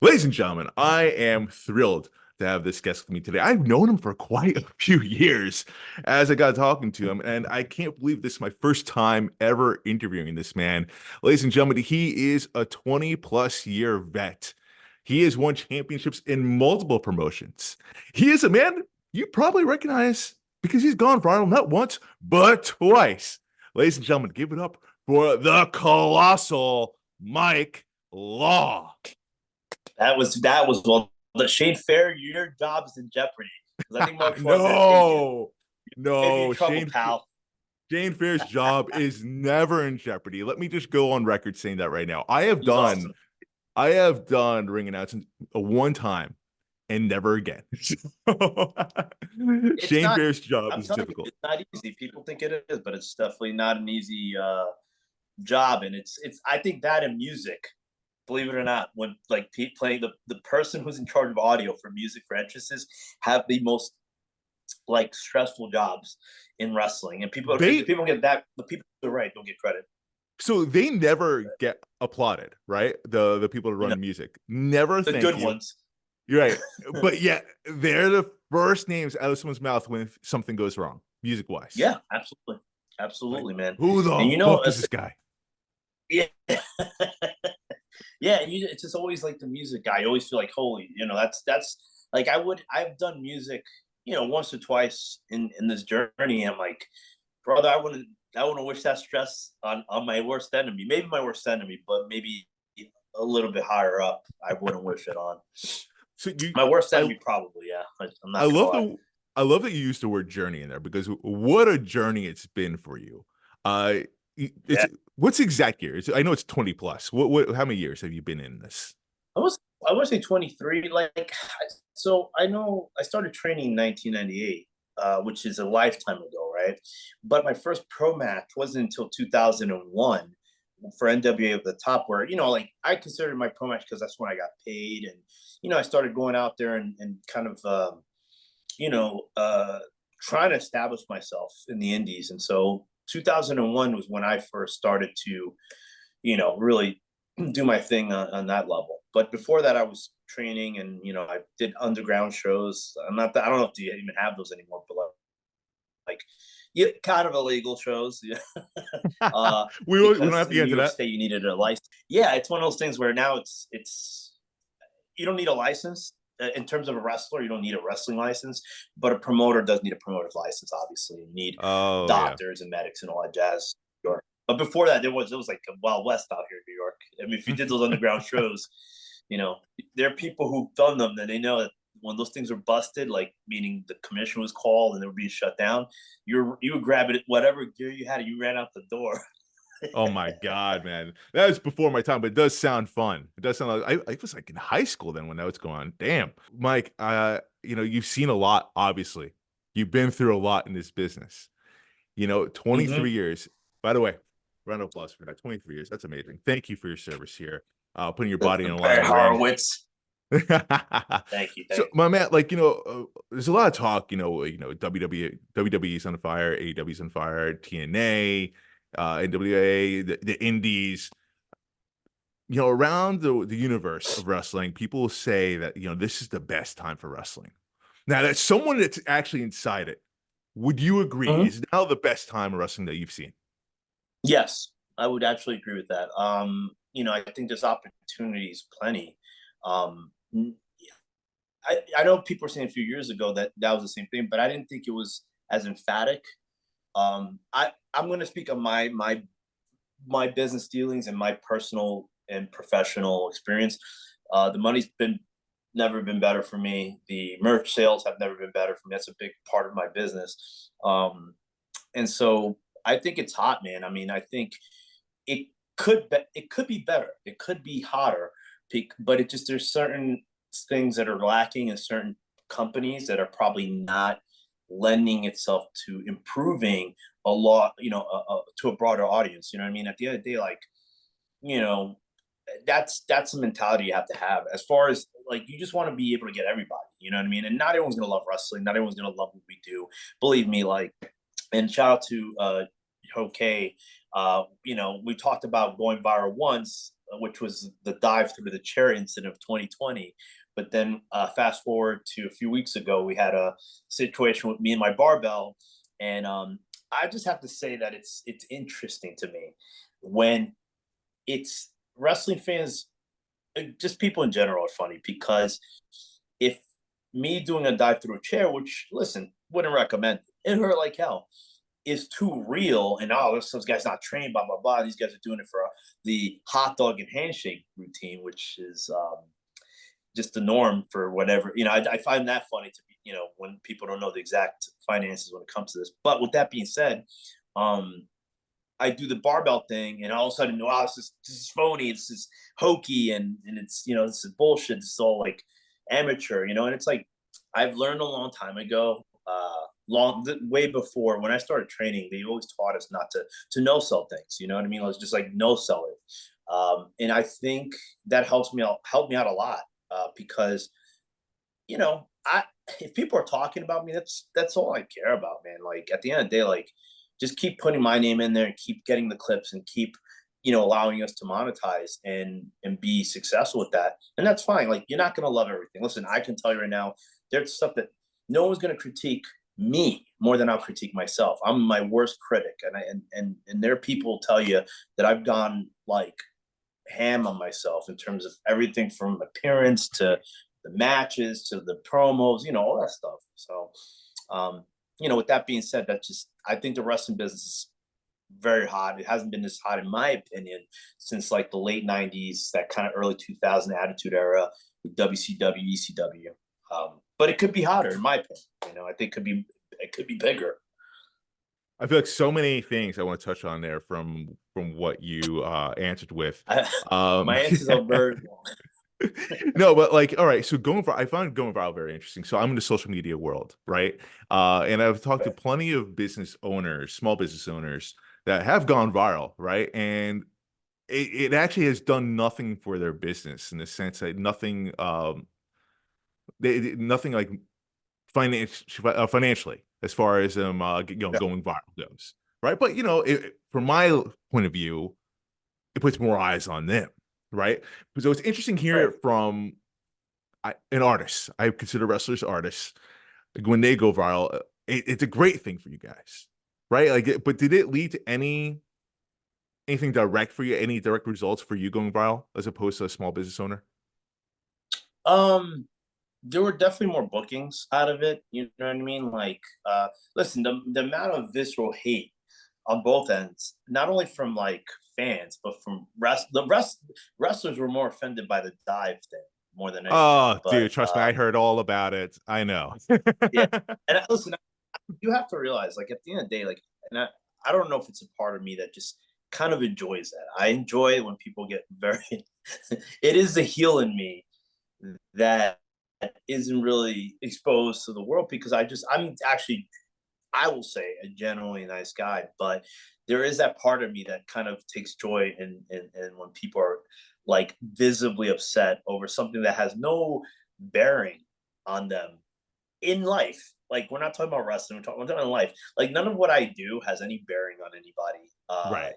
Ladies and gentlemen, I am thrilled to have this guest with me today. I've known him for quite a few years as I got talking to him, and I can't believe this is my first time ever interviewing this man. Ladies and gentlemen, he is a 20 plus year vet. He has won championships in multiple promotions. He is a man you probably recognize because he's gone viral not once, but twice. Ladies and gentlemen, give it up for the Colossal Mike Law. That was well. The Shane Fair, your job is in jeopardy because I think Mark Chouin's gonna take you. No, Maybe you no, trouble, pal. Shane Fair's job is never in jeopardy. Let me just go on record saying that right now. He's awesome. I have done ring announcing one time and never again. It's Shane not. Fair's job I'm is telling you, difficult. it's not easy. People think it is, but it's definitely not an easy job. And it's. I think that in music, believe it or not, when like playing the person who's in charge of audio for music for entrances have the most like stressful jobs in wrestling. And They people get that. The people who are right don't get credit. so they never get applauded, right? The people that You know, run music never the thank good you. ones. You're right. But yet they're the first names out of someone's mouth when something goes wrong, music wise. Yeah, absolutely, Like, absolutely, man. who And the you know, fuck is this guy? yeah, yeah, and it's just always like the music guy. You always feel like, holy, that's like I've done music, once or twice in this journey. I'm like, brother, I wouldn't wish that stress on my worst enemy. Maybe my worst enemy, but maybe a little bit higher up. I wouldn't wish it on So you, my worst I, enemy, probably. Yeah, I'm I not gonna love lie. the, I love that you used the word journey in there because what a journey it's been for you. Uh, it's Yeah, what's the exact year? I know it's 20 plus. How many years have you been in this? I was I want to say 23. Like, so I know I started training in 1998, which is a lifetime ago, right? But my first pro match wasn't until 2001 for NWA of the Top, where like I considered my pro match because that's when I got paid, and I started going out there and kind of you know trying to establish myself in the Indies, and so 2001 was when I first started to really do my thing on that level. But before that, I was training, and I did underground shows. I don't know if you even have those anymore, but like yeah, kind of illegal shows. Yeah. uh, We don't because have to in get New into York that. State you needed a license. Yeah, it's one of those things where now it's you don't need a license. In terms of a wrestler, you don't need a wrestling license, but a promoter does need a promoter's license. Obviously, you need Oh yeah. doctors and medics and all that jazz. Sure. But before that, it was like a Wild West out here in New York. I mean, if you did those underground shows, you know, there are people who've done them, and they know that when those things were busted, like meaning the commission was called and they were being shut down, you would grab it, whatever gear you had, you ran out the door. Oh my God, man. That was before my time, but it does sound fun. It does sound like I was like in high school then when that was going on. Damn. Mike, you've seen a lot, obviously. You've been through a lot in this business. Mm-hmm. 23 years. By the way, round of applause for that. 23 years. That's amazing. Thank you for your service here. Putting your body in the line Barry to the ring. Horowitz. Thank you, So thank my man, there's a lot of talk, WWE's on fire, AEW's on fire, TNA, NWA, the indies, around the universe of wrestling, people say that, this is the best time for wrestling. Now, that's someone that's actually inside it. Would you agree? you. Is now the best time of wrestling that you've seen? Yes, I would actually agree with that. I think there's opportunities plenty. Um, I know people were saying a few years ago that that was the same thing, but I didn't think it was as emphatic. I'm going to speak on my business dealings and my personal and professional experience. The money's been never been better for me. The merch sales have never been better for me. That's a big part of my business. And so I think it's hot, man. I mean, I think it it could be better. It could be hotter, but it just there's certain things that are lacking in certain companies that are probably not lending itself to improving a lot, to a broader audience. You know what I mean? At the end of the day, like, you know, that's the mentality you have to have. As far as like, you just want to be able to get everybody. You know what I mean? And not everyone's gonna love wrestling. Not everyone's gonna love what we do. Believe me, like, and shout out to okay. We talked about going viral once. which was the dive through the chair incident of 2020. But then fast forward to a few weeks ago, we had a situation with me and my barbell, and I just have to say that it's interesting to me when it's wrestling fans, just people in general are funny because if me doing a dive through a chair, which listen, wouldn't recommend, it hurt like hell, is too real, and oh, this guy's not trained, blah blah blah. These guys are doing it for the hot dog and handshake routine, which is just the norm for whatever. I find that funny to be, when people don't know the exact finances when it comes to this. But with that being said, um, I do the barbell thing, and all of a sudden, wow, this is phony, this is hokey, and it's this is bullshit. This is all like amateur, and it's like I've learned a long time ago, way before when I started training, they always taught us not to no sell things. You know what I mean? Let's just like no sell it, and I think that helped me out a lot because I if people are talking about me, that's all I care about, man. Like at the end of the day, like just keep putting my name in there and keep getting the clips and keep allowing us to monetize and be successful with that, and that's fine. Like you're not going to love everything. Listen, I can tell you right now, there's stuff that no one's going to critique me more than I'll critique myself. I'm my worst critic, and there are people tell you that I've gone like ham on myself in terms of everything from appearance to the matches to the promos, all that stuff. So, with that being said, that's just I think the wrestling business is very hot. It hasn't been this hot, in my opinion, since like the late '90s, that kind of early 2000 Attitude Era with WCW, ECW. But it could be hotter, in my opinion. I think it could be bigger. I feel like so many things I want to touch on there from what you answered with. My answers are very long. No, but like, all right. So I found going viral very interesting. So I'm in the social media world, right? And I've talked to plenty of business owners, small business owners that have gone viral, right? And it actually has done nothing for their business in the sense that nothing, nothing like financially as far as Yeah. going viral goes, right? But from my point of view, it puts more eyes on them, right? So it's interesting Right. here from an artist. I consider wrestlers artists. Like when they go viral, it's a great thing for you guys, right? Like, but did it lead to anything direct for you? Any direct results for you going viral as opposed to a small business owner? Um, there were definitely more bookings out of it. You know what I mean? Like, listen, the amount of visceral hate on both ends, not only from like fans, but from wrestlers were more offended by the dive thing more than anything. Oh, But dude, trust me, I heard all about it. I know. yeah, and listen, you have to realize, like at the end of the day, like, and I don't know if it's a part of me that just kind of enjoys that. I enjoy it when people get very. It is the heel in me that isn't really exposed to the world because I'm actually, I will say, a genuinely nice guy, but there is that part of me that kind of takes joy in when people are like visibly upset over something that has no bearing on them in life. Like we're not talking about wrestling, we're talking about life. Like none of what I do has any bearing on anybody. Right.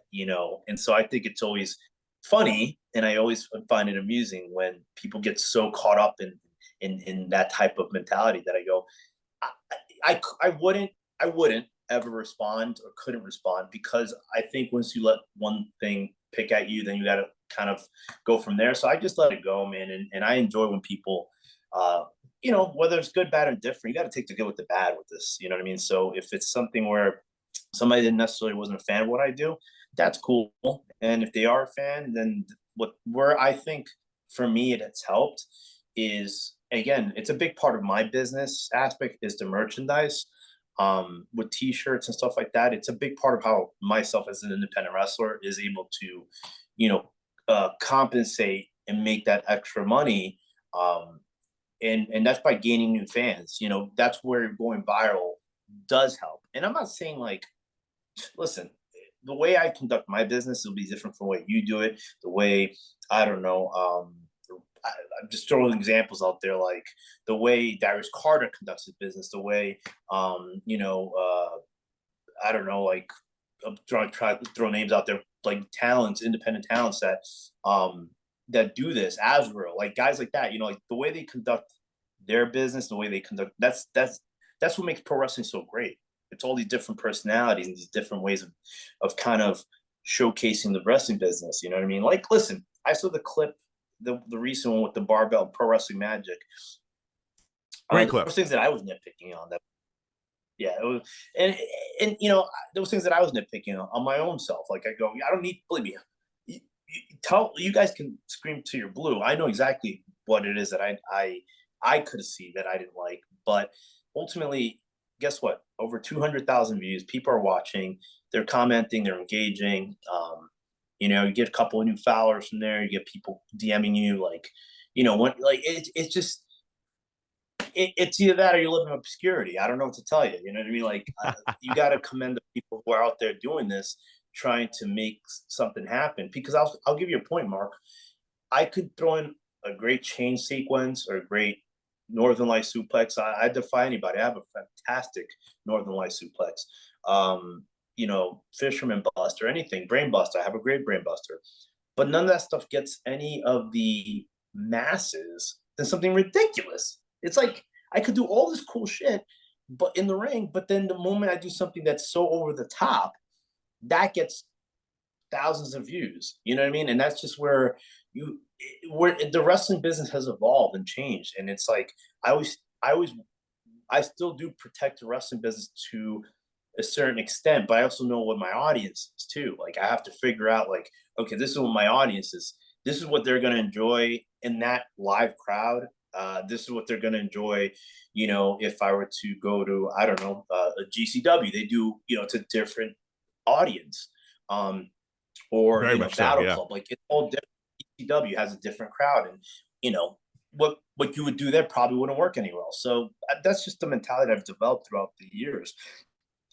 And so I think it's always funny, and I always find it amusing when people get so caught up in that type of mentality that I go, I, I wouldn't ever respond or couldn't respond because I think once you let one thing pick at you, then you got to kind of go from there. So I just let it go, man. And I enjoy when people, whether it's good, bad, or different, you got to take the good with the bad with this. You know what I mean? So if it's something where somebody didn't necessarily wasn't a fan of what I do, that's cool. And if they are a fan, then where I think for me it has helped is, again, it's a big part of my business aspect is the merchandise, with t-shirts and stuff like that. It's a big part of how myself as an independent wrestler is able to compensate and make that extra money, and that's by gaining new fans. That's where going viral does help. And I'm not saying like, listen, the way I conduct my business will be different from the way you do it. The way, I don't know, I'm just throwing examples out there, like the way Darius Carter conducts his business, the way, I don't know, like I'm trying to throw names out there. like talents, independent talents that do this as real, like guys like that. You know, like the way they conduct their business, the way they conduct that's what makes pro wrestling so great. It's all these different personalities and these different ways of kind of showcasing the wrestling business. You know what I mean? Like, listen, I saw the clip, the recent one with the barbell pro wrestling magic. Great There clip. was things that I was nitpicking on that. Yeah, it was, and and you know, there was things that I was nitpicking on my own self. Like I go, I don't need, believe me. Tell you guys can scream to your blue. I know exactly what it is that I could see that I didn't like, but ultimately, guess what? Over 200,000 views. People are watching. They're commenting. They're engaging. You know, you get a couple of new followers from there. You get people DMing you, like, you know, when like it's just it's either that or you live in obscurity. I don't know what to tell you. You know what I mean? Like, you got to commend the people who are out there doing this, trying to make something happen. Because I'll give you a point, Mark. I could throw in a great chain sequence or a great Northern Light suplex. I defy anybody. I have a fantastic Northern Light suplex. You know, Fisherman Buster, anything, Brain Buster. I have a great Brain Buster. But none of that stuff gets any of the masses than something ridiculous. It's like I could do all this cool shit, but in the ring, but then the moment I do something that's so over the top, that gets thousands of views. You know what I mean? And that's just where the wrestling business has evolved and changed. And it's like I still do protect the wrestling business to a certain extent, but I also know what my audience is too. Like I have to figure out, like, okay, this is what my audience is. This is what they're going to enjoy in that live crowd. This is what they're going to enjoy. You know, if I were to go to, I don't know, a GCW, they do, you know, it's a different audience. Or, Very you know, much so. Battle Yeah. Club, like it's all different. GCW has a different crowd, and you know what you would do there probably wouldn't work anywhere else. So that's just the mentality I've developed throughout the years,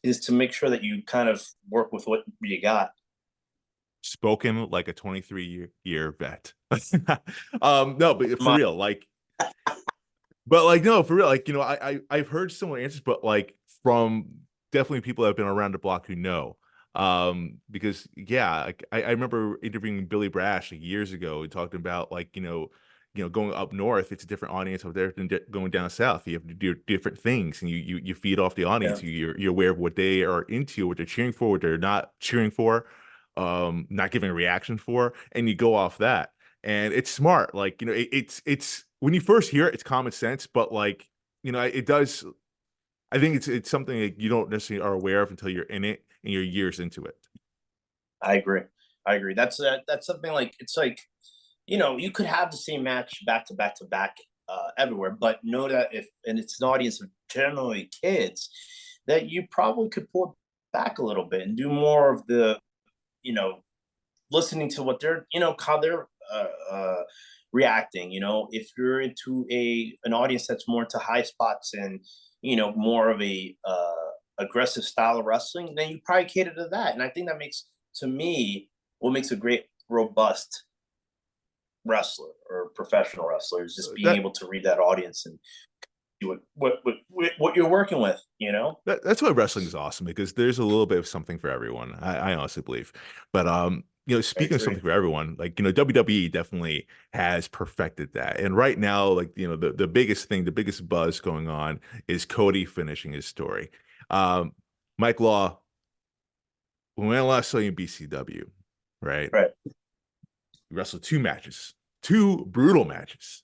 is to make sure that you kind of work with what you got. Spoken like a 23-year vet. No, but for My real, like, but like, no, for real, like, you know, I've heard similar answers, but like from definitely people that have been around the block who know. Because yeah, like, I remember interviewing Billy Brash like years ago and talking about like, going up north, it's a different audience over there than going down south. You have to do different things, and you feed off the yeah, audience. You're aware of what they are into, what they're cheering for, what they're not cheering for, not giving a reaction for, and you go off that. And it's smart. Like, it's when you first hear it, it's common sense, but like, it does. I think it's something that you don't necessarily are aware of until you're in it and you're years into it. I agree. I agree. That's something like, it's like, you know, you could have the same match back to back to back everywhere, but know that if, and it's an audience of generally kids, that you probably could pull it back a little bit and do more of the, you know, listening to what they're, you know, how they're reacting. You know, if you're into an audience that's more into high spots and, you know, more of a aggressive style of wrestling, then you probably cater to that. And I think that makes, to me, what makes a great robust wrestler or professional wrestler is just being That able to read that audience and see what you're working with. You know, that's why wrestling is awesome, because there's a little bit of something for everyone. I honestly believe. But I speaking of agree. something for everyone, like, WWE definitely has perfected that. And right now, like, the biggest thing, the biggest buzz going on is Cody finishing his story. Um, Mike Law, when I last saw you in BCW, right? Right. You wrestled two matches, two brutal matches,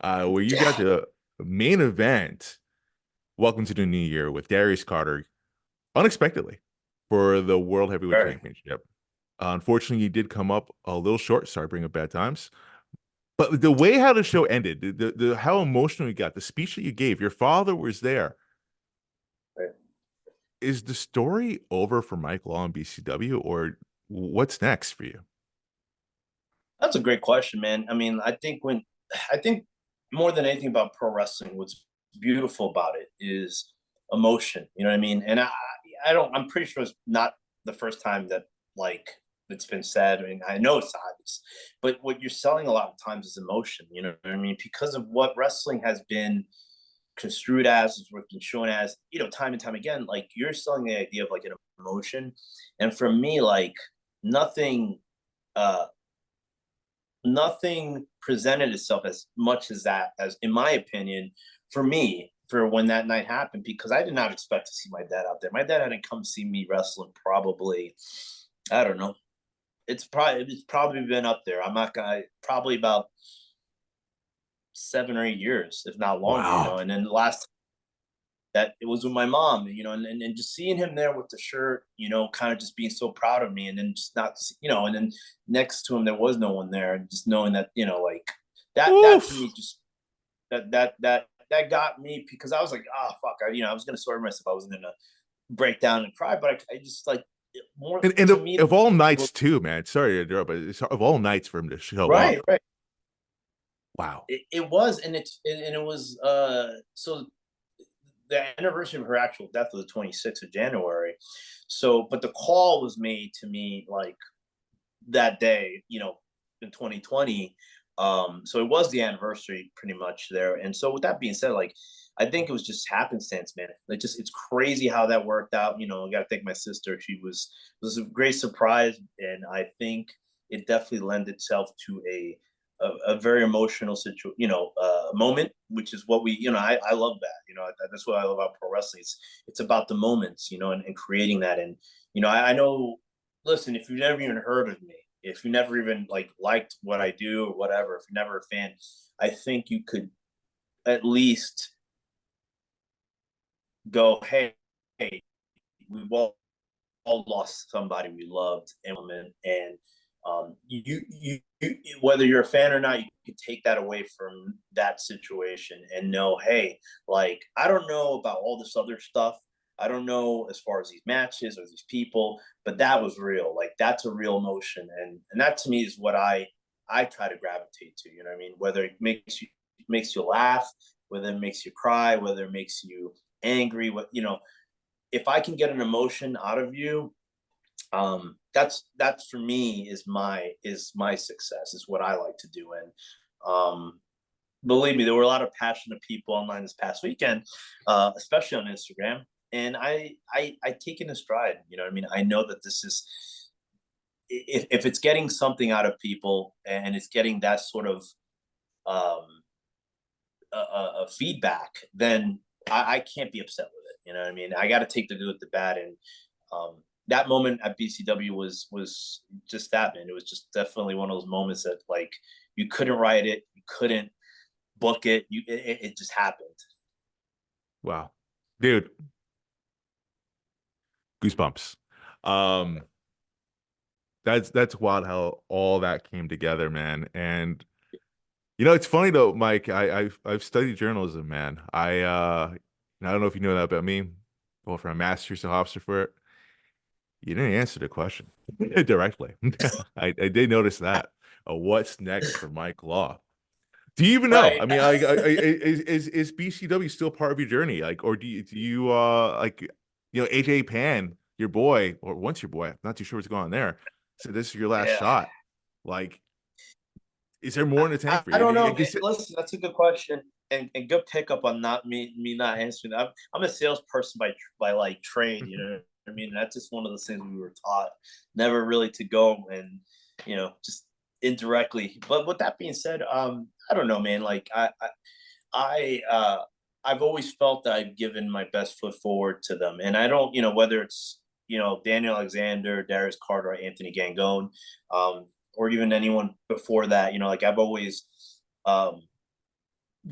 where you got Yeah. the main event. Welcome to the new year with Darius Carter unexpectedly for the World Heavyweight Very. Championship. Unfortunately, you did come up a little short. Sorry, bring up bad times. But the way how the show ended, the how emotional you got, the speech that you gave, your father was there. Right. Is the story over for Mike Law and BCW, or what's next for you? That's a great question, man. I mean, I think more than anything about pro wrestling, what's beautiful about it is emotion. You know what I mean? And I don't. I'm pretty sure it's not the first time that, like, it's been said. I mean, I know it's obvious, but what you're selling a lot of times is emotion. You know what I mean? Because of what wrestling has been construed as, what's been shown as, you know, time and time again. Like, you're selling the idea of like an emotion, and for me, like, nothing uh nothing presented itself as much as that, as in my opinion, for me, for when that night happened, because I did not expect to see my dad out there. My dad hadn't come see me wrestling probably, I don't know. It's probably been up there. I'm not gonna probably about 7 or 8 years, if not longer, Wow. And then the last that it was with my mom, and just seeing him there with the shirt, kind of just being so proud of me, and then just not, and then next to him there was no one there, and just knowing that, like that to Oof. me just that got me, because I was like, oh fuck, I was gonna sort myself, I wasn't gonna break down and cry, but I just like more And to me. of all nights too, man. Sorry to interrupt, but it's of all nights for him to show Right, up. right. Wow. It was, and it was so the anniversary of her actual death was the 26th of January. So, but the call was made to me like that day, in 2020. So it was the anniversary pretty much there. And so with that being said, like I think it was just happenstance, man. Like just it's crazy how that worked out. I gotta thank my sister. She was a great surprise, and I think it definitely lent itself to a very emotional moment, which is what I love that. That's what I love about pro wrestling. It's about the moments, and creating that. And I know, listen, if you've never even heard of me, if you never even like liked what I do or whatever, if you're never a fan, I think you could at least go, hey, we've all lost somebody we loved, and you, whether you're a fan or not, you can take that away from that situation and know, hey, like I don't know about all this other stuff. I don't know as far as these matches or these people, but that was real. Like that's a real emotion, and that to me is what I try to gravitate to. You know what I mean? Whether it makes you laugh, whether it makes you cry, whether it makes you angry, if I can get an emotion out of you, that's for me is my success, is what I like to do. And believe me, there were a lot of passionate people online this past weekend, especially on Instagram, and I take it in stride. You know what I mean? I know that this is, if it's getting something out of people and it's getting that sort of um a feedback, then I can't be upset with it. You know what I mean? I got to take the good with the bad, and um, that moment at BCW was just that, man. It was just definitely one of those moments that like you couldn't write it, you couldn't book it, it just happened. Wow. Dude, goosebumps. Um, that's wild how all that came together, man. And it's funny though, Mike. I've studied journalism, man. I don't know if you know that about me. Well, for a master's officer for it, you didn't answer the question directly. I did notice that. What's next for Mike Law? Do you even know? Right. I mean, is BCW still part of your journey? Like, or do you like AJ Pan, your boy, or once your boy? I'm not too sure what's going on there. So this is your last Yeah. shot. Like, is there more in the tank for I you? don't I know, man. guess Listen, that's a good question, and good pickup on not me not answering. I'm a salesperson by like trade. You know what I mean? That's just one of those things we were taught never really to go, and just indirectly. But with that being said, I don't know, man. Like I've always felt that I've given my best foot forward to them, and I don't, whether it's Daniel Alexander, Darius Carter, or Anthony Gangone, or even anyone before that. Like I've always um,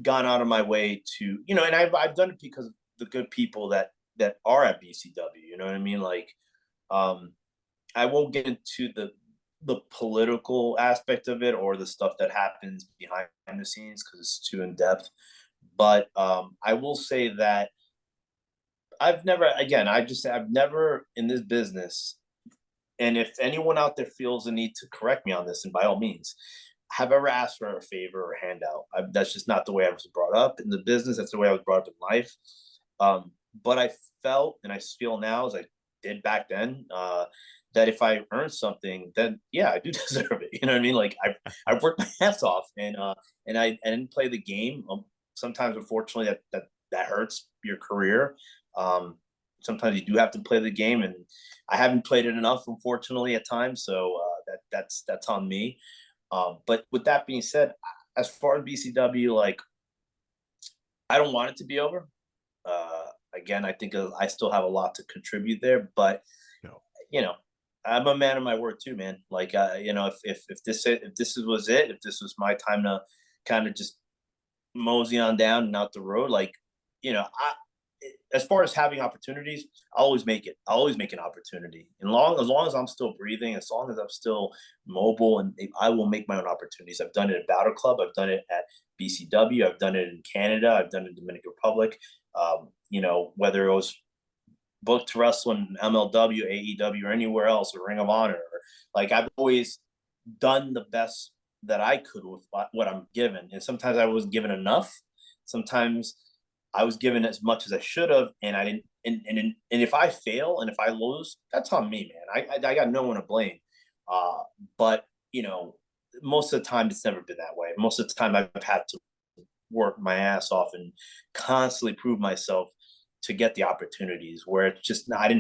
gone out of my way to, and I've done it because of the good people that are at BCW. You know what I mean? Like um, I won't get into the political aspect of it or the stuff that happens behind the scenes because it's too in depth. But I will say that I've never in this business, and if anyone out there feels the need to correct me on this, and by all means, have ever asked for a favor or handout. That's just not the way I was brought up in the business. That's the way I was brought up in life. But I felt, and I feel now, as I did back then, that if I earned something, then yeah, I do deserve it. You know what I mean? Like I worked my ass off, and I didn't play the game. Sometimes, unfortunately, that hurts your career. Um, sometimes you do have to play the game, and I haven't played it enough, unfortunately, at times. So that's on me. But with that being said, as far as BCW, like I don't want it to be over. Again, I think I still have a lot to contribute there, but No. you know, I'm a man of my word too, man. Like, if this was it, if this was my time to kind of just mosey on down and out the road, like, as far as having opportunities, I always make it. I always make an opportunity, and as long as I'm still breathing, as long as I'm still mobile, and I will make my own opportunities. I've done it at Battle Club. I've done it at BCW. I've done it in Canada. I've done it in Dominican Republic. Whether it was booked to wrestle in MLW, AEW, or anywhere else, or Ring of Honor. Like I've always done the best that I could with what I'm given, and sometimes I wasn't given enough. Sometimes I was given as much as I should have, and I didn't. And if I fail and if I lose, that's on me, man. I got no one to blame. But most of the time it's never been that way. Most of the time I've had to work my ass off and constantly prove myself to get the opportunities where it's just I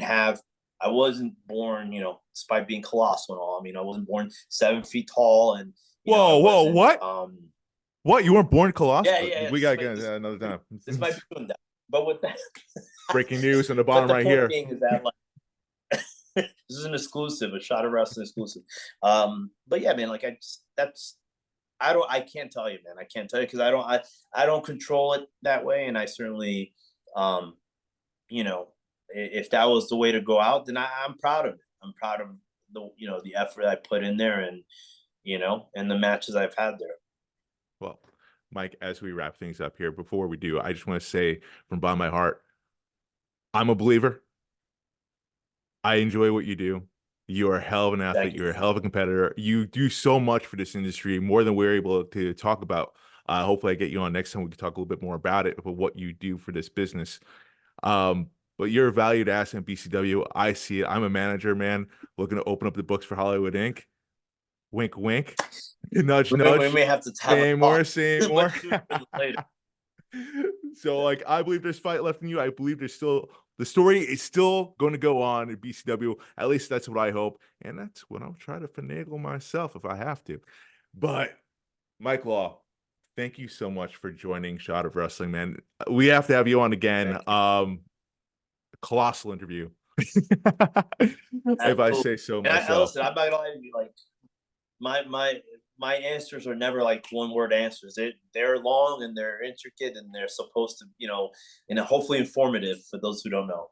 wasn't born, despite being colossal and all. I mean, I wasn't born 7 feet tall, and I Whoa, whoa, wasn't. what? What? You weren't born Yeah, colossal? yeah, yeah. We gotta get into that another This time. might be doing that, but with that, Breaking news on the but bottom the right point here. being is that like this is an exclusive, a shot of wrestling exclusive. But yeah, man, like I can't tell you, man. I can't tell you because I don't control it that way, and I certainly, um, if that was the way to go out, then I'm proud of it. I'm proud of the effort I put in there, and the matches I've had there. Well, Mike, as we wrap things up here, before we do, I just want to say from bottom of my heart, I'm a believer. I enjoy what you do. You're a hell of an athlete. Thank you. You're a hell of a competitor. You do so much for this industry, more than we're able to talk about. Hopefully, I get you on next time. We can talk a little bit more about it, about what you do for this business. But you're a valued asset in BCW. I see it. I'm a manager, man, looking to open up the books for Hollywood Inc. Wink, wink. Nudge, We nudge. may have to have a Say talk, more, say more. but sooner than later. So, like, I believe there's fight left in you. I believe there's still the story is still going to go on in BCW. At least that's what I hope, and that's what I'll try to finagle myself if I have to. But Mike Law, thank you so much for joining Shot of Wrestling, man. We have to have you on again. Colossal interview, if I Absolutely. say so And myself. listen, I'm not gonna lie to you. Like my answers are never like one word answers. They're long and they're intricate and they're supposed to, and hopefully informative for those who don't know.